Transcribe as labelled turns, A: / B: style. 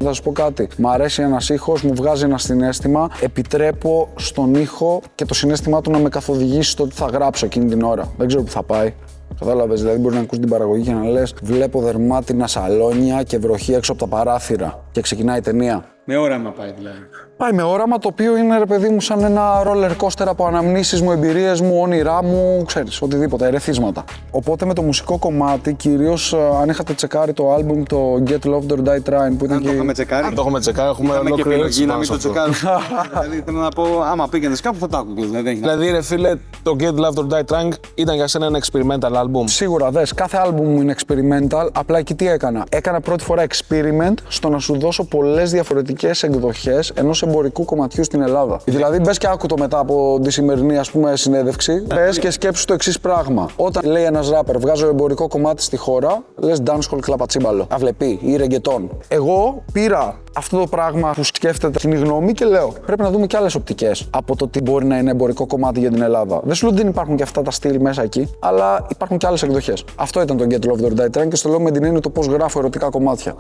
A: Θα σου πω κάτι. Μ' αρέσει ένας ήχος, μου βγάζει ένα συναίσθημα. Επιτρέπω στον ήχο και το συναίσθημά του να με καθοδηγήσει στο τι θα γράψω εκείνη την ώρα. Δεν ξέρω που θα πάει. Κατάλαβες, δηλαδή μπορεί να ακούσει την παραγωγή και να λες: βλέπω δερμάτινα σαλόνια και βροχή έξω από τα παράθυρα. Και ξεκινάει η ταινία.
B: Με όραμα πάει δηλαδή.
A: Πάει με όραμα, το οποίο είναι, ρε παιδί μου, σαν ένα roller coaster από αναμνήσεις μου, εμπειρίες μου, όνειρά μου, ξέρεις, οτιδήποτε, ερεθίσματα. Οπότε με το μουσικό κομμάτι, κυρίως αν είχατε τσεκάρει το άλμπουμ, το Get Loved or Die Trying, που ήταν
B: Αν το είχαμε τσεκάρει.
C: Αν το έχουμε τσεκάρει, έχουμε
B: Είχαμε και
C: ολόκληρη
B: επιλογή να μην το
C: αυτό.
B: τσεκάρουμε. Δηλαδή θέλω να πω, άμα πήγαινες κάπου θα το άκουγες.
C: Δηλαδή, ρε φίλε, το Get Loved or Die Trying ήταν για σένα ένα experimental album.
A: Σίγουρα, δες, κάθε άλμπουμ μου είναι experimental, απλά εκεί τι έκανα. Έκανα πρώτη φορά experiment στο να σου δώσω πολλές διαφορετικές εκδοχές ενός εμπορικού κομματιού στην Ελλάδα. Δηλαδή, μπες και άκου το μετά από τη σημερινή, ας πούμε, συνέντευξη. Μπες και σκέψου το εξής πράγμα. Όταν λέει ένας ράπερ, βγάζω εμπορικό κομμάτι στη χώρα, λες dancehall κλαπατσίμπαλο, αυλεπή ή ρεγκετόν. Εγώ πήρα αυτό το πράγμα που σκέφτεται κοινή γνώμη και λέω: πρέπει να δούμε και άλλες οπτικές από το τι μπορεί να είναι εμπορικό κομμάτι για την Ελλάδα. Δεν σου λέω ότι δεν υπάρχουν και αυτά τα στυλ μέσα εκεί, αλλά υπάρχουν και άλλες εκδοχές. Αυτό ήταν το Get Loved or Die Trying και στο λέω με την έννοια το πώς γράφω ερωτικά κομμάτια.